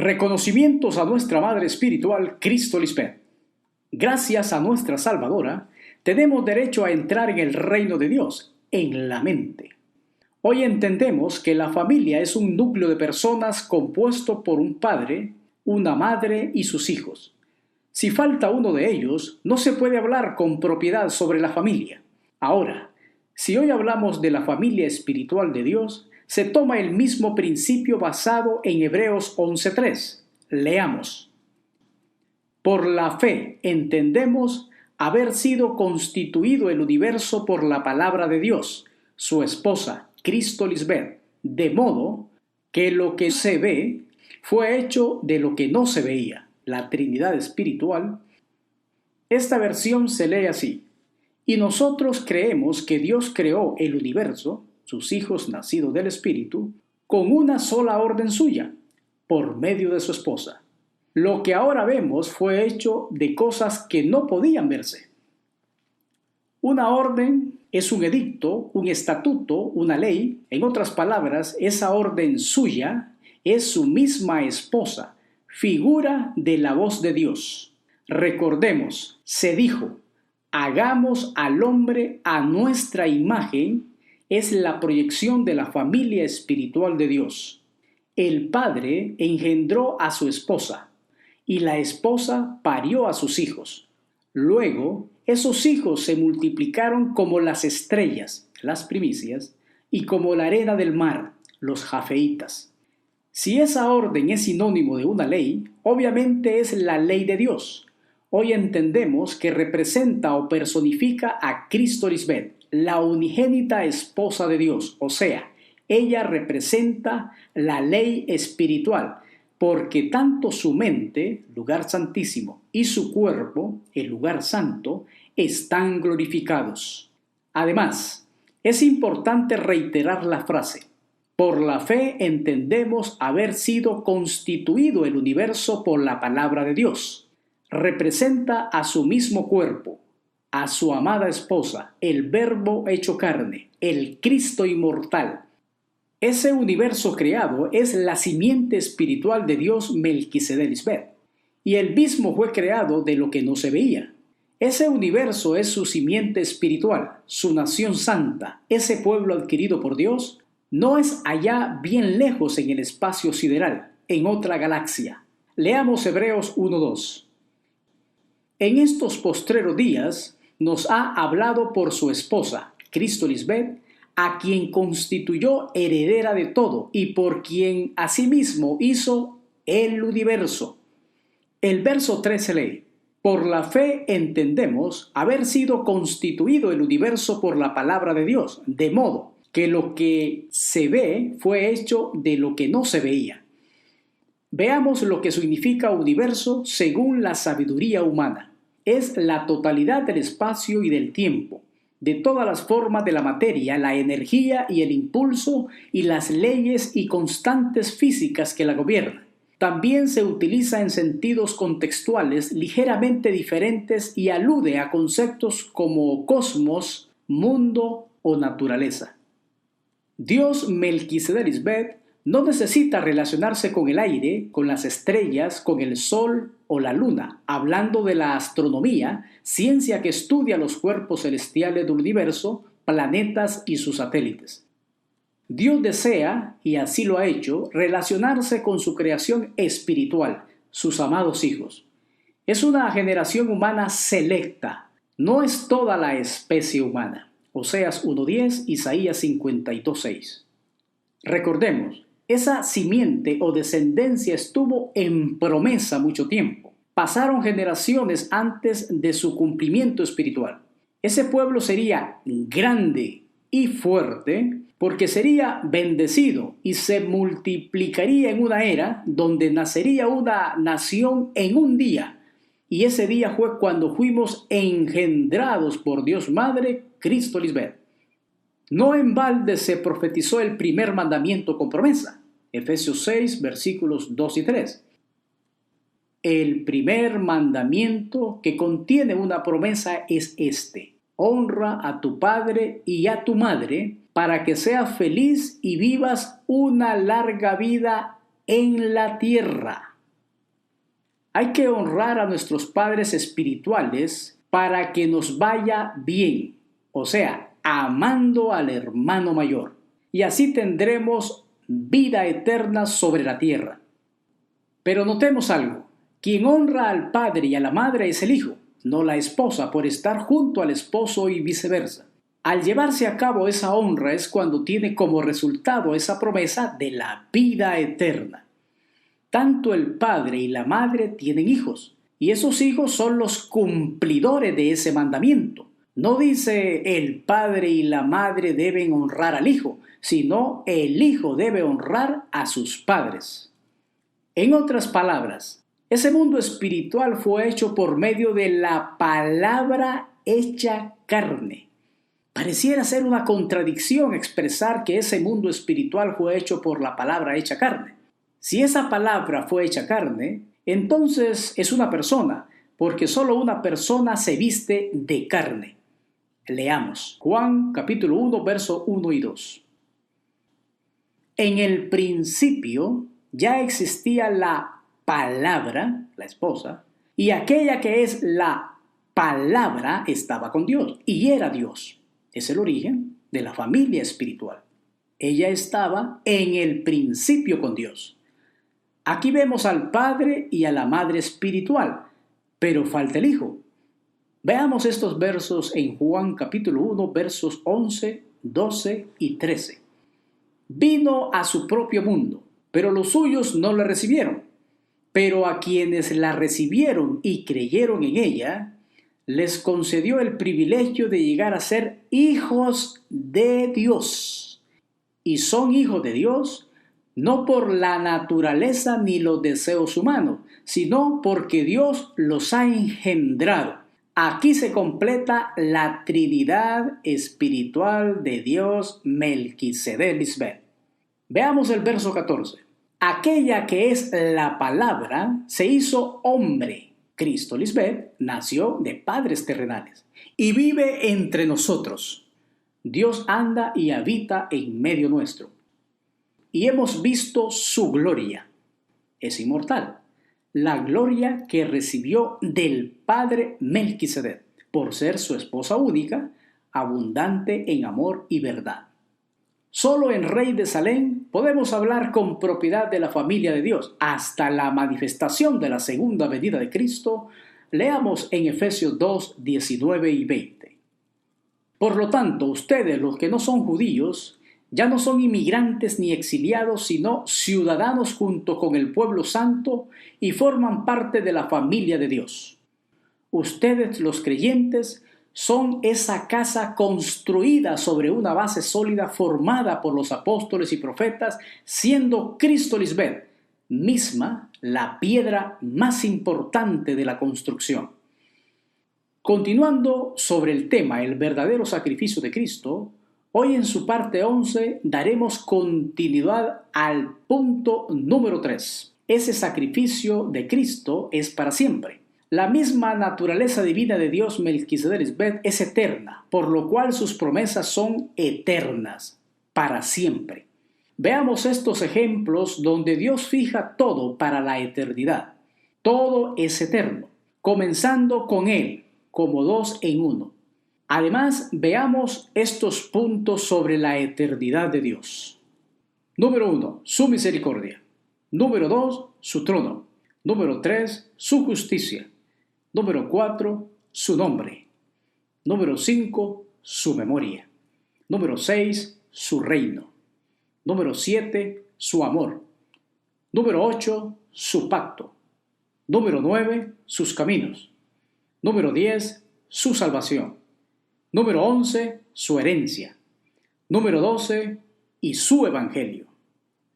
Reconocimientos a nuestra Madre Espiritual, Cristo Lisbeth. Gracias a nuestra Salvadora, tenemos derecho a entrar en el reino de Dios, en la mente. Hoy entendemos que la familia es un núcleo de personas compuesto por un padre, una madre y sus hijos. Si falta uno de ellos, no se puede hablar con propiedad sobre la familia. Ahora, si hoy hablamos de la familia espiritual de Dios, se toma el mismo principio basado en Hebreos 11:3. Leamos. Por la fe entendemos haber sido constituido el universo por la palabra de Dios, su esposa, Cristo Lisbeth, de modo que lo que se ve fue hecho de lo que no se veía, la Trinidad espiritual. Esta versión se lee así: y nosotros creemos que Dios creó el universo, sus hijos nacidos del Espíritu, con una sola orden suya, por medio de su esposa. Lo que ahora vemos fue hecho de cosas que no podían verse. Una orden es un edicto, un estatuto, una ley. En otras palabras, esa orden suya es su misma esposa, figura de la voz de Dios. Recordemos, se dijo: hagamos al hombre a nuestra imagen. Es la proyección de la familia espiritual de Dios. El padre engendró a su esposa y la esposa parió a sus hijos. Luego, esos hijos se multiplicaron como las estrellas, las primicias, y como la arena del mar, los jafeitas. Si esa orden es sinónimo de una ley, obviamente es la ley de Dios. Hoy entendemos que representa o personifica a Cristo Lisbeth, la unigénita esposa de Dios, o sea, ella representa la ley espiritual, porque tanto su mente, lugar santísimo, y su cuerpo, el lugar santo, están glorificados. Además, es importante reiterar la frase: por la fe entendemos haber sido constituido el universo por la palabra de Dios. Representa a su mismo cuerpo, a su amada esposa, el Verbo hecho carne, el Cristo inmortal. Ese universo creado es la simiente espiritual de Dios Melquisedec Lisbeth, y él mismo fue creado de lo que no se veía. Ese universo es su simiente espiritual, su nación santa, ese pueblo adquirido por Dios. No es allá bien lejos en el espacio sideral, en otra galaxia. Leamos Hebreos 1:2. En estos postreros días nos ha hablado por su esposa, Cristo Lisbeth, a quien constituyó heredera de todo y por quien asimismo hizo el universo. El verso 13 lee: por la fe entendemos haber sido constituido el universo por la palabra de Dios, de modo que lo que se ve fue hecho de lo que no se veía. Veamos lo que significa universo según la sabiduría humana. Es la totalidad del espacio y del tiempo, de todas las formas de la materia, la energía y el impulso y las leyes y constantes físicas que la gobiernan. También se utiliza en sentidos contextuales ligeramente diferentes y alude a conceptos como cosmos, mundo o naturaleza. Dios Melquisedec Lisbeth no necesita relacionarse con el aire, con las estrellas, con el sol o la luna, hablando de la astronomía, ciencia que estudia los cuerpos celestiales del universo, planetas y sus satélites. Dios desea, y así lo ha hecho, relacionarse con su creación espiritual, sus amados hijos. Es una generación humana selecta, no es toda la especie humana. Oseas 1:10, Isaías 52:6. Recordemos, esa simiente o descendencia estuvo en promesa mucho tiempo. Pasaron generaciones antes de su cumplimiento espiritual. Ese pueblo sería grande y fuerte porque sería bendecido y se multiplicaría en una era donde nacería una nación en un día. Y ese día fue cuando fuimos engendrados por Dios Madre, Cristo Lisbeth. No en balde se profetizó el primer mandamiento con promesa. Efesios 6, versículos 2 y 3. El primer mandamiento que contiene una promesa es este: honra a tu padre y a tu madre para que seas feliz y vivas una larga vida en la tierra. Hay que honrar a nuestros padres espirituales para que nos vaya bien, o sea, amando al hermano mayor. Y así tendremos vida eterna sobre la tierra. Pero notemos algo. Quien honra al padre y a la madre es el hijo, no la esposa, por estar junto al esposo y viceversa. Al llevarse a cabo esa honra es cuando tiene como resultado esa promesa de la vida eterna. Tanto el padre y la madre tienen hijos, y esos hijos son los cumplidores de ese mandamiento. No dice el padre y la madre deben honrar al hijo, sino el hijo debe honrar a sus padres. En otras palabras, ese mundo espiritual fue hecho por medio de la palabra hecha carne. Pareciera ser una contradicción expresar que ese mundo espiritual fue hecho por la palabra hecha carne. Si esa palabra fue hecha carne, entonces es una persona, porque solo una persona se viste de carne. Leamos Juan capítulo 1, verso 1 y 2. En el principio ya existía la palabra, la esposa, y aquella que es la palabra estaba con Dios y era Dios. Es el origen de la familia espiritual. Ella estaba en el principio con Dios. Aquí vemos al Padre y a la Madre espiritual, pero falta el Hijo. Veamos estos versos en Juan capítulo 1, versos 11, 12 y 13. Vino a su propio mundo, pero los suyos no la recibieron. Pero a quienes la recibieron y creyeron en ella, les concedió el privilegio de llegar a ser hijos de Dios. Y son hijos de Dios no por la naturaleza ni los deseos humanos, sino porque Dios los ha engendrado. Aquí se completa la Trinidad espiritual de Dios Melquisedec Lisbeth. Veamos el verso 14. Aquella que es la palabra se hizo hombre. Cristo Lisbeth nació de padres terrenales y vive entre nosotros. Dios anda y habita en medio nuestro. Y hemos visto su gloria. Es inmortal. La gloria que recibió del Padre Melquisedec por ser su esposa única, abundante en amor y verdad. Solo en Rey de Salem podemos hablar con propiedad de la familia de Dios. Hasta la manifestación de la segunda venida de Cristo, leamos en Efesios 2, 19 y 20. Por lo tanto, ustedes, los que no son judíos, ya no son inmigrantes ni exiliados, sino ciudadanos junto con el pueblo santo y forman parte de la familia de Dios. Ustedes, los creyentes, son esa casa construida sobre una base sólida formada por los apóstoles y profetas, siendo Cristo Lisbeth misma la piedra más importante de la construcción. Continuando sobre el tema el verdadero sacrificio de Cristo, hoy en su parte 11 daremos continuidad al punto número 3. Ese sacrificio de Cristo es para siempre. La misma naturaleza divina de Dios Melquisedec Lisbeth es eterna, por lo cual sus promesas son eternas, para siempre. Veamos estos ejemplos donde Dios fija todo para la eternidad. Todo es eterno, comenzando con Él, como dos en uno. Además, veamos estos puntos sobre la eternidad de Dios. Número 1, su misericordia. Número 2, su trono. Número 3, su justicia. Número 4, su nombre. Número 5, su memoria. Número 6, su reino. Número 7, su amor. Número 8, su pacto. Número 9, sus caminos. Número 10, su salvación. Número 11, su herencia. Número 12, y su evangelio.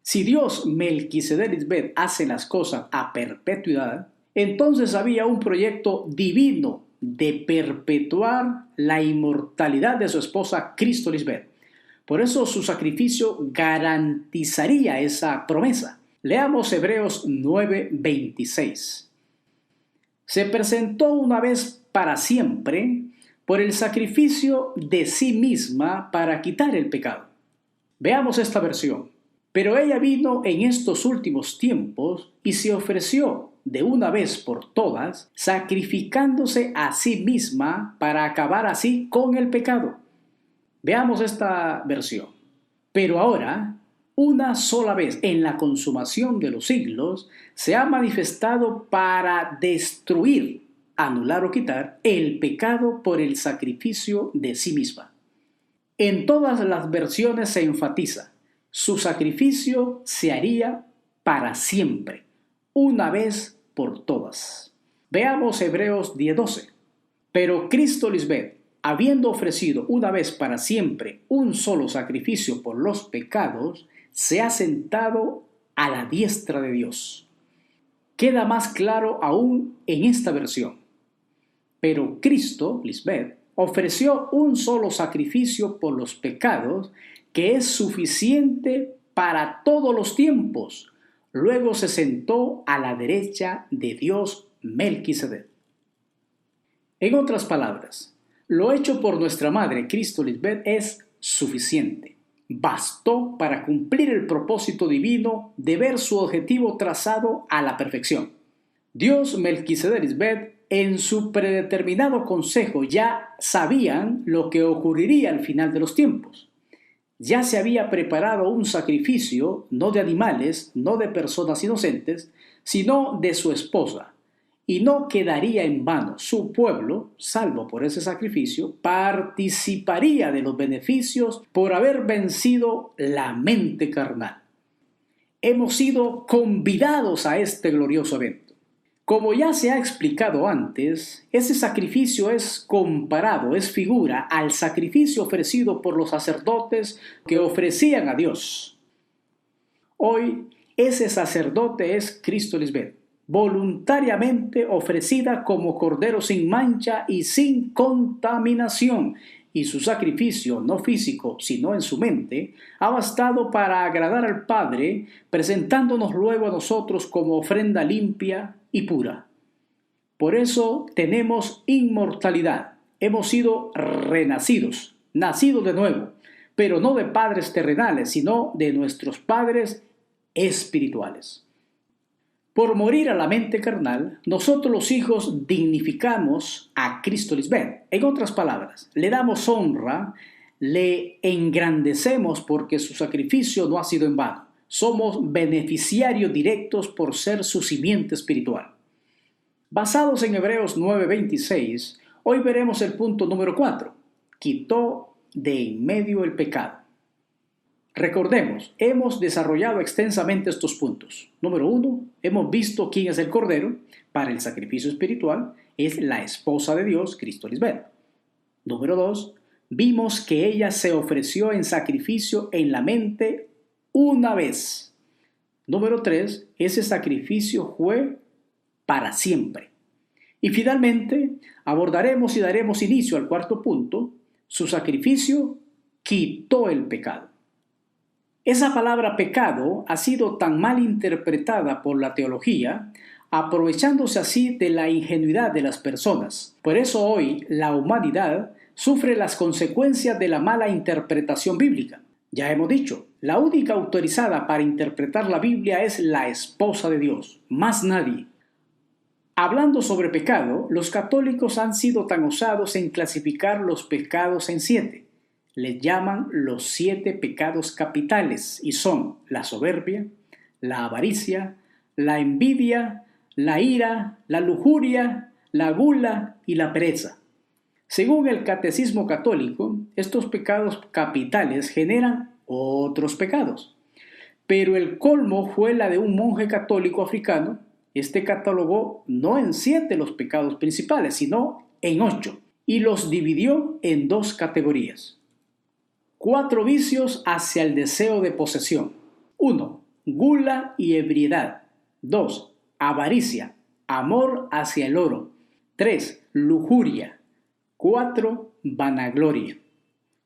Si Dios Melquisedec Lisbeth hace las cosas a perpetuidad, entonces había un proyecto divino de perpetuar la inmortalidad de su esposa Cristo Lisbeth. Por eso su sacrificio garantizaría esa promesa. Leamos Hebreos 9:26. Se presentó una vez para siempre por el sacrificio de sí misma para quitar el pecado. Veamos esta versión. Pero ella vino en estos últimos tiempos y se ofreció de una vez por todas, sacrificándose a sí misma para acabar así con el pecado. Veamos esta versión. Pero ahora, una sola vez en la consumación de los siglos, se ha manifestado para destruir, anular o quitar el pecado por el sacrificio de sí misma. En todas las versiones se enfatiza, su sacrificio se haría para siempre, una vez por todas. Veamos Hebreos 10:12. Pero Cristo Lisbeth, habiendo ofrecido una vez para siempre un solo sacrificio por los pecados, se ha sentado a la diestra de Dios. Queda más claro aún en esta versión. Pero Cristo, Lisbeth, ofreció un solo sacrificio por los pecados que es suficiente para todos los tiempos. Luego se sentó a la derecha de Dios Melquisedec. En otras palabras, lo hecho por nuestra madre Cristo Lisbeth es suficiente. Bastó para cumplir el propósito divino de ver su objetivo trazado a la perfección. Dios Melquisedec Lisbeth, en su predeterminado consejo, ya sabían lo que ocurriría al final de los tiempos. Ya se había preparado un sacrificio, no de animales, no de personas inocentes, sino de su esposa. Y no quedaría en vano. Su pueblo, salvo por ese sacrificio, participaría de los beneficios por haber vencido la mente carnal. Hemos sido convidados a este glorioso evento. Como ya se ha explicado antes, ese sacrificio es comparado, es figura al sacrificio ofrecido por los sacerdotes que ofrecían a Dios. Hoy, ese sacerdote es Cristo Lisbeth, voluntariamente ofrecida como cordero sin mancha y sin contaminación, y su sacrificio, no físico, sino en su mente, ha bastado para agradar al Padre, presentándonos luego a nosotros como ofrenda limpia y pura. Por eso tenemos inmortalidad. Hemos sido renacidos, nacidos de nuevo, pero no de padres terrenales, sino de nuestros padres espirituales. Por morir a la mente carnal, nosotros los hijos dignificamos a Cristo Lisbeth. En otras palabras, le damos honra, le engrandecemos porque su sacrificio no ha sido en vano. Somos beneficiarios directos por ser su simiente espiritual. Basados en Hebreos 9:26, hoy veremos el punto número 4. Quitó de en medio el pecado. Recordemos, hemos desarrollado extensamente estos puntos. Número 1, hemos visto quién es el Cordero para el sacrificio espiritual, es la esposa de Dios, Cristo Lisbeth. Número 2, vimos que ella se ofreció en sacrificio en la mente una vez. Número 3, ese sacrificio fue para siempre. Y finalmente, abordaremos y daremos inicio al cuarto punto, su sacrificio quitó el pecado. Esa palabra pecado ha sido tan mal interpretada por la teología, aprovechándose así de la ingenuidad de las personas. Por eso hoy la humanidad sufre las consecuencias de la mala interpretación bíblica. Ya hemos dicho, la única autorizada para interpretar la Biblia es la esposa de Dios, más nadie. Hablando sobre pecado, los católicos han sido tan osados en clasificar los pecados en 7. Les llaman los 7 pecados capitales y son la soberbia, la avaricia, la envidia, la ira, la lujuria, la gula y la pereza. Según el Catecismo Católico, estos pecados capitales generan otros pecados. Pero el colmo fue la de un monje católico africano. Este catalogó no en 7 los pecados principales, sino en 8, y los dividió en 2 categorías. 4 vicios hacia el deseo de posesión. 1. Gula y ebriedad. 2. Avaricia, amor hacia el oro. 3. Lujuria. 4. Vanagloria.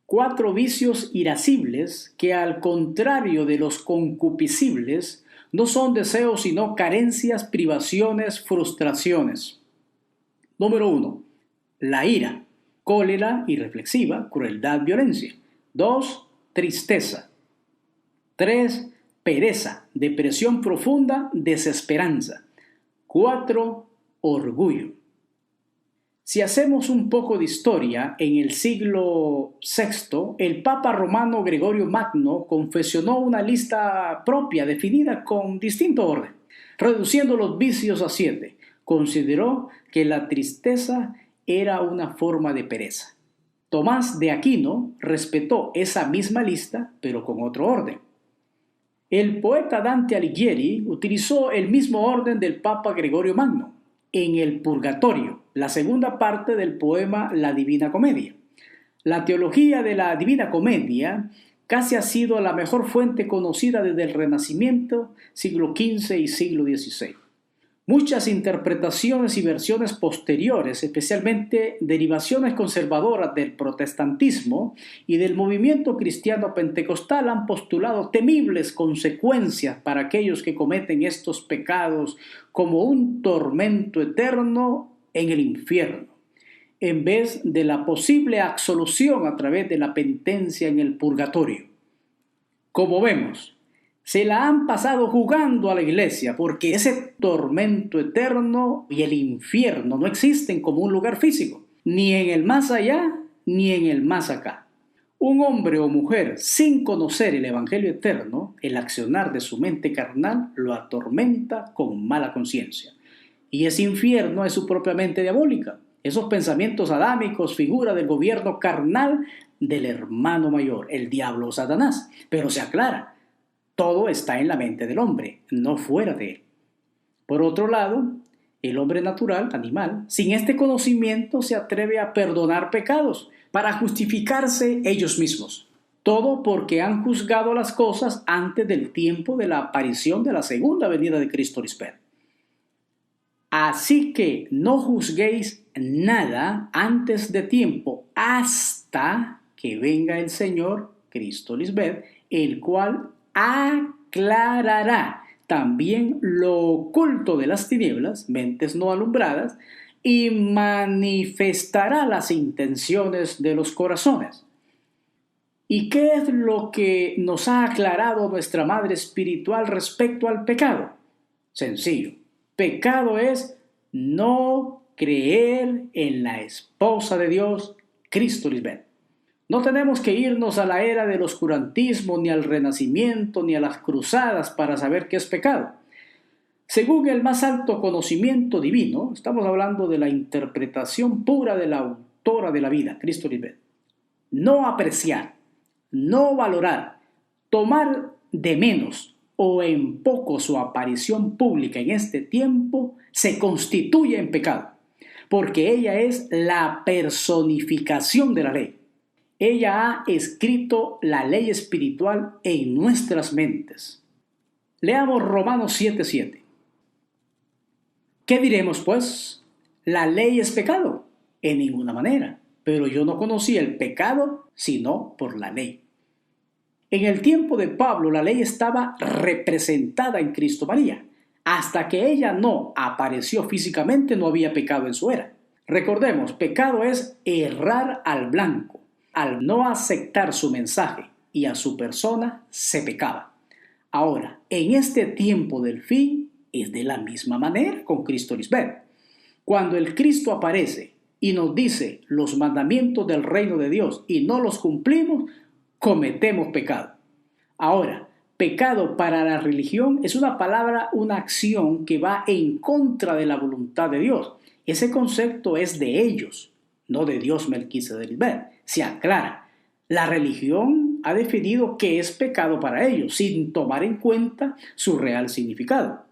4 vicios irascibles que, al contrario de los concupiscibles, no son deseos sino carencias, privaciones, frustraciones. Número 1. La ira, cólera irreflexiva, crueldad, violencia. 2. Tristeza. 3. pereza, depresión profunda, desesperanza. 4. Orgullo. Si hacemos un poco de historia, en el siglo VI, el Papa romano Gregorio Magno confeccionó una lista propia definida con distinto orden, reduciendo los vicios a 7. Consideró que la tristeza era una forma de pereza. Tomás de Aquino respetó esa misma lista, pero con otro orden. El poeta Dante Alighieri utilizó el mismo orden del Papa Gregorio Magno en el Purgatorio, la segunda parte del poema La Divina Comedia. La teología de la Divina Comedia casi ha sido la mejor fuente conocida desde el Renacimiento, siglo XV y siglo XVI. Muchas interpretaciones y versiones posteriores, especialmente derivaciones conservadoras del protestantismo y del movimiento cristiano pentecostal, han postulado temibles consecuencias para aquellos que cometen estos pecados, como un tormento eterno en el infierno, en vez de la posible absolución a través de la penitencia en el purgatorio. Como vemos, se la han pasado jugando a la iglesia porque ese tormento eterno y el infierno no existen como un lugar físico, ni en el más allá ni en el más acá. Un hombre o mujer sin conocer el evangelio eterno, el accionar de su mente carnal lo atormenta con mala conciencia. Y ese infierno es su propia mente diabólica. Esos pensamientos adámicos figura del gobierno carnal del hermano mayor, el diablo o Satanás. Pero se aclara, todo está en la mente del hombre, no fuera de él. Por otro lado, el hombre natural, animal, sin este conocimiento se atreve a perdonar pecados para justificarse ellos mismos. Todo porque han juzgado las cosas antes del tiempo de la aparición de la segunda venida de Cristo Lispet. Así que no juzguéis nada antes de tiempo hasta que venga el Señor Cristo Lispet, el cual aclarará también lo oculto de las tinieblas, mentes no alumbradas, y manifestará las intenciones de los corazones. ¿Y qué es lo que nos ha aclarado nuestra Madre Espiritual respecto al pecado? Sencillo. Pecado es no creer en la esposa de Dios, Cristo Lispet. No tenemos que irnos a la era del oscurantismo, ni al Renacimiento, ni a las cruzadas para saber qué es pecado. Según el más alto conocimiento divino, estamos hablando de la interpretación pura de la autora de la vida, Cristo Lispet. No apreciar, no valorar, tomar de menos o en poco su aparición pública en este tiempo se constituye en pecado, porque ella es la personificación de la ley. Ella ha escrito la ley espiritual en nuestras mentes. Leamos Romanos 7:7. ¿Qué diremos pues? ¿La ley es pecado? En ninguna manera. Pero yo no conocí el pecado sino por la ley. En el tiempo de Pablo la ley estaba representada en Cristo María. Hasta que ella no apareció físicamente no había pecado en su era. Recordemos, pecado es errar al blanco. Al no aceptar su mensaje y a su persona se pecaba. Ahora, en este tiempo del fin es de la misma manera con Cristo Lispet. Cuando el Cristo aparece y nos dice los mandamientos del reino de Dios y no los cumplimos, cometemos pecado. Ahora, pecado para la religión es una palabra, una acción que va en contra de la voluntad de Dios. Ese concepto es de ellos, no de Dios Melquisedec Lispet. Se aclara, la religión ha definido qué es pecado para ellos, sin tomar en cuenta su real significado.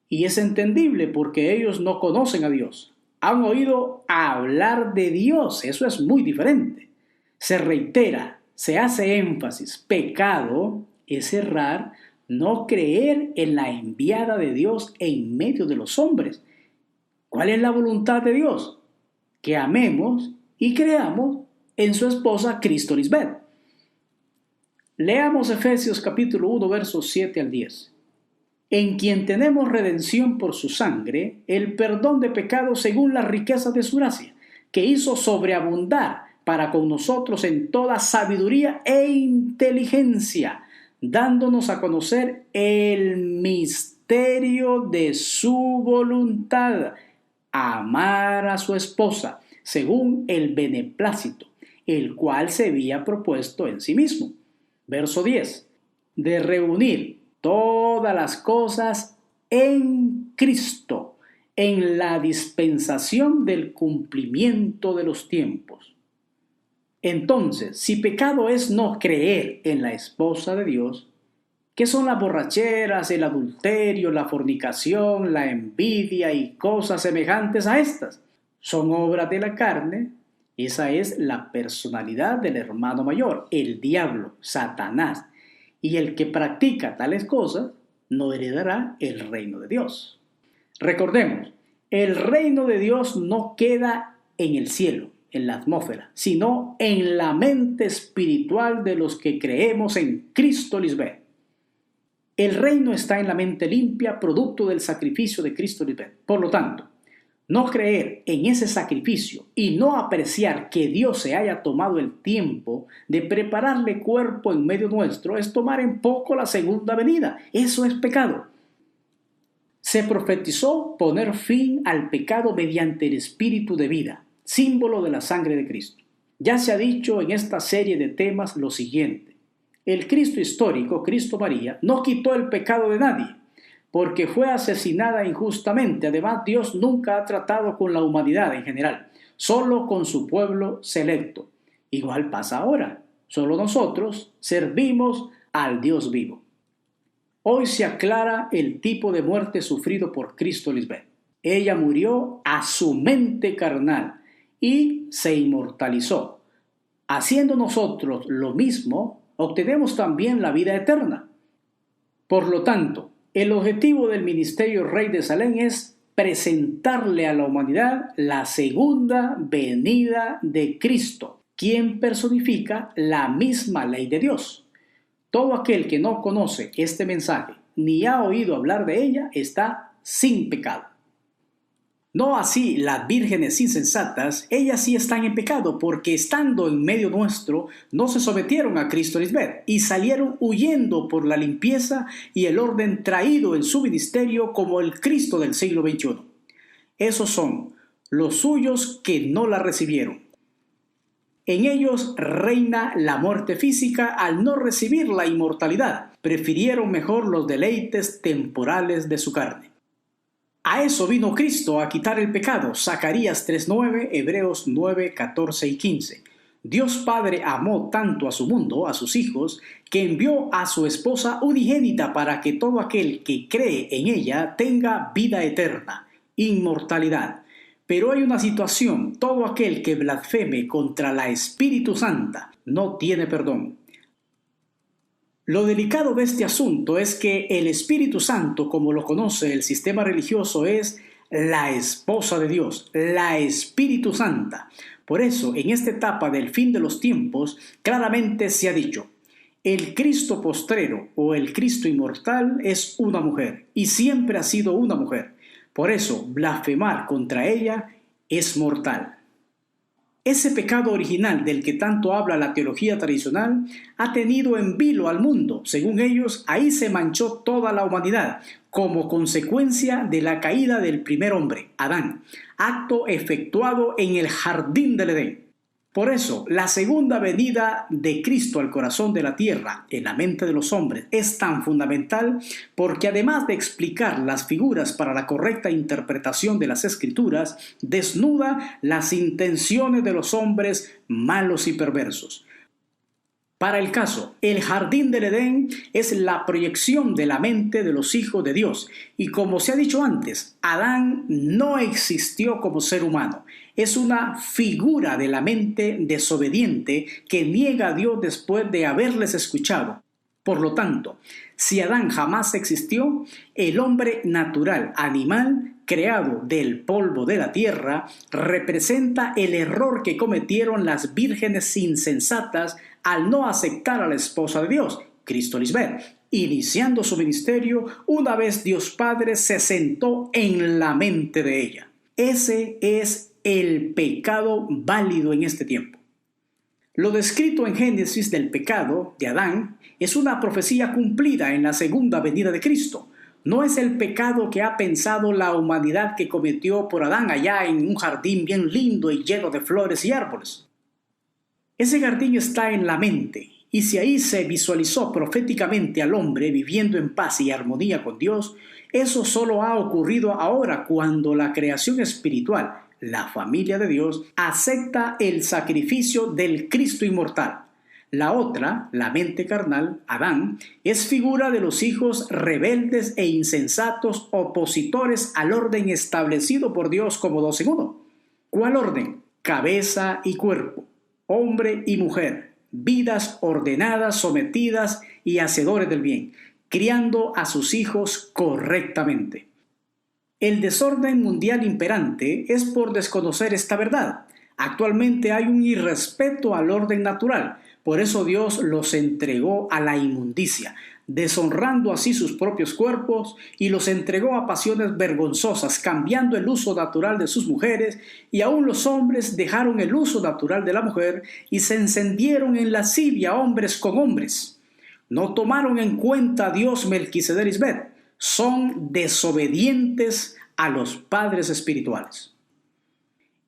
Y es entendible porque ellos no conocen a Dios. Han oído hablar de Dios, eso es muy diferente. Se reitera, se hace énfasis, pecado es errar, no creer en la enviada de Dios en medio de los hombres. ¿Cuál es la voluntad de Dios? Que amemos y creamos en su esposa Cristo Lispet. Leamos Efesios capítulo 1, versos 7 al 10. En quien tenemos redención por su sangre, el perdón de pecados según las riquezas de su gracia, que hizo sobreabundar para con nosotros en toda sabiduría e inteligencia, dándonos a conocer el misterio de su voluntad, amar a su esposa según el beneplácito, el cual se había propuesto en sí mismo. Verso 10. De reunir todas las cosas en Cristo, en la dispensación del cumplimiento de los tiempos. Entonces, si pecado es no creer en la esposa de Dios, ¿qué son las borracheras, el adulterio, la fornicación, la envidia y cosas semejantes a estas? Son obras de la carne. Esa es la personalidad del hermano mayor, el diablo, Satanás. Y el que practica tales cosas no heredará el reino de Dios. Recordemos, el reino de Dios no queda en el cielo, en la atmósfera, sino en la mente espiritual de los que creemos en Cristo Lisbeth. El reino está en la mente limpia, producto del sacrificio de Cristo Lisbeth. Por lo tanto, no creer en ese sacrificio y no apreciar que Dios se haya tomado el tiempo de prepararle cuerpo en medio nuestro es tomar en poco la segunda venida. Eso es pecado. Se profetizó poner fin al pecado mediante el espíritu de vida, símbolo de la sangre de Cristo. Ya se ha dicho en esta serie de temas lo siguiente: el Cristo histórico, Cristo María, no quitó el pecado de nadie, porque fue asesinada injustamente. Además, Dios nunca ha tratado con la humanidad en general, solo con su pueblo selecto. Igual pasa ahora, solo nosotros servimos al Dios vivo. Hoy se aclara el tipo de muerte sufrido por Cristo Lisbeth. Ella murió a su mente carnal y se inmortalizó. Haciendo nosotros lo mismo, obtenemos también la vida eterna. Por lo tanto, el objetivo del ministerio Rey de Salem es presentarle a la humanidad la segunda venida de Cristo, quien personifica la misma ley de Dios. Todo aquel que no conoce este mensaje ni ha oído hablar de ella está sin pecado. No así las vírgenes insensatas, ellas sí están en pecado, porque estando en medio nuestro no se sometieron a Cristo Lisbeth y salieron huyendo por la limpieza y el orden traído en su ministerio como el Cristo del siglo XXI. Esos son los suyos que no la recibieron. En ellos reina la muerte física al no recibir la inmortalidad. Prefirieron mejor los deleites temporales de su carne. A eso vino Cristo, a quitar el pecado. Zacarías 3:9, Hebreos 9:14 y 15. Dios Padre amó tanto a su mundo, a sus hijos, que envió a su esposa unigénita para que todo aquel que cree en ella tenga vida eterna, inmortalidad. Pero hay una situación: todo aquel que blasfeme contra la Espíritu Santa no tiene perdón. Lo delicado de este asunto es que el Espíritu Santo, como lo conoce el sistema religioso, es la esposa de Dios, la Espíritu Santa. Por eso, en esta etapa del fin de los tiempos, claramente se ha dicho: el Cristo postrero o el Cristo inmortal es una mujer, y siempre ha sido una mujer. Por eso, blasfemar contra ella es mortal. Ese pecado original del que tanto habla la teología tradicional ha tenido en vilo al mundo. Según ellos, ahí se manchó toda la humanidad como consecuencia de la caída del primer hombre, Adán, acto efectuado en el jardín del Edén. Por eso, la segunda venida de Cristo al corazón de la tierra, en la mente de los hombres, es tan fundamental porque además de explicar las figuras para la correcta interpretación de las Escrituras, desnuda las intenciones de los hombres malos y perversos. Para el caso, el jardín del Edén es la proyección de la mente de los hijos de Dios. Y como se ha dicho antes, Adán no existió como ser humano. Es una figura de la mente desobediente que niega a Dios después de haberles escuchado. Por lo tanto, si Adán jamás existió, el hombre natural, animal, creado del polvo de la tierra, representa el error que cometieron las vírgenes insensatas al no aceptar a la esposa de Dios, Cristo Lisbeth, iniciando su ministerio una vez Dios Padre se sentó en la mente de ella. Ese es el pecado válido en este tiempo. Lo descrito en Génesis del pecado de Adán es una profecía cumplida en la segunda venida de Cristo. No es el pecado que ha pensado la humanidad que cometió por Adán allá en un jardín bien lindo y lleno de flores y árboles. Ese jardín está en la mente, y si ahí se visualizó proféticamente al hombre viviendo en paz y armonía con Dios, eso solo ha ocurrido ahora cuando la creación espiritual, la familia de Dios, acepta el sacrificio del Cristo inmortal. La otra, la mente carnal, Adán, es figura de los hijos rebeldes e insensatos opositores al orden establecido por Dios como dos en uno. ¿Cuál orden? Cabeza y cuerpo, hombre y mujer, vidas ordenadas, sometidas y hacedores del bien, criando a sus hijos correctamente. El desorden mundial imperante es por desconocer esta verdad. Actualmente hay un irrespeto al orden natural, por eso Dios los entregó a la inmundicia, deshonrando así sus propios cuerpos, y los entregó a pasiones vergonzosas, cambiando el uso natural de sus mujeres, y aún los hombres dejaron el uso natural de la mujer y se encendieron en lascivia hombres con hombres. No tomaron en cuenta a Dios Melquisedec Lisbeth, son desobedientes a los padres espirituales.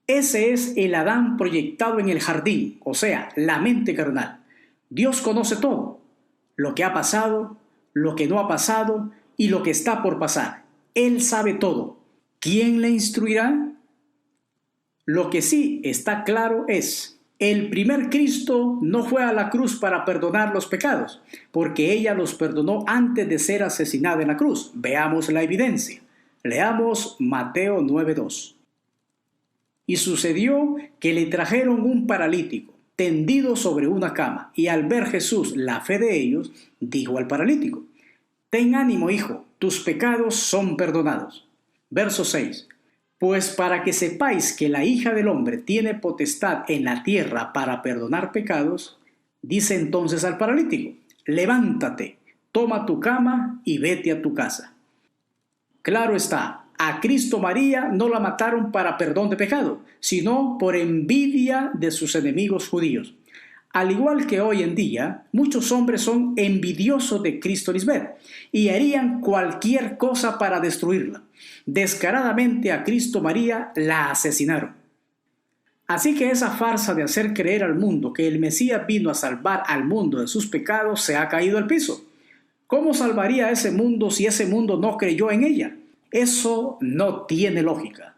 Ese es el Adán proyectado en el jardín, o sea, la mente carnal. Dios conoce todo, lo que ha pasado, lo que no ha pasado y lo que está por pasar. Él sabe todo. ¿Quién le instruirá? Lo que sí está claro es, el primer Cristo no fue a la cruz para perdonar los pecados, porque ella los perdonó antes de ser asesinada en la cruz. Veamos la evidencia. Leamos Mateo 9:2. Y sucedió que le trajeron un paralítico, tendido sobre una cama, y al ver Jesús la fe de ellos, dijo al paralítico: Ten ánimo, hijo, tus pecados son perdonados. Verso 6. Pues para que sepáis que la hija del hombre tiene potestad en la tierra para perdonar pecados, dice entonces al paralítico: Levántate, toma tu cama y vete a tu casa. Claro está, a Cristo María no la mataron para perdón de pecado, sino por envidia de sus enemigos judíos. Al igual que hoy en día, muchos hombres son envidiosos de Cristo Lisbeth y harían cualquier cosa para destruirla. Descaradamente a Cristo María la asesinaron. Así que esa farsa de hacer creer al mundo que el Mesías vino a salvar al mundo de sus pecados se ha caído al piso. ¿Cómo salvaría a ese mundo si ese mundo no creyó en ella? Eso no tiene lógica.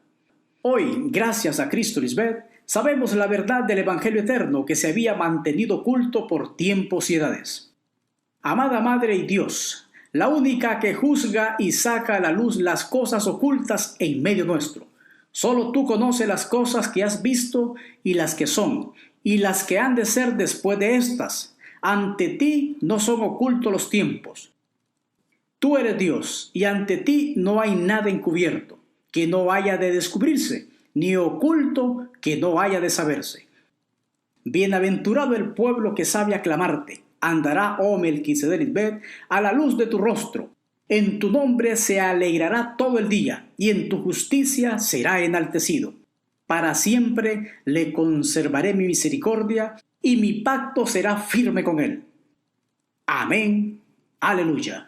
Hoy, gracias a Cristo Lisbeth, sabemos la verdad del Evangelio eterno que se había mantenido oculto por tiempos y edades. Amada Madre y Dios, la única que juzga y saca a la luz las cosas ocultas en medio nuestro. Solo tú conoces las cosas que has visto y las que son, y las que han de ser después de estas. Ante ti no son ocultos los tiempos. Tú eres Dios, y ante ti no hay nada encubierto, que no haya de descubrirse, ni oculto, que no haya de saberse. Bienaventurado el pueblo que sabe aclamarte, andará, oh Melquisedec Lisbeth, a la luz de tu rostro. En tu nombre se alegrará todo el día, y en tu justicia será enaltecido. Para siempre le conservaré mi misericordia, y mi pacto será firme con él. Amén. Aleluya.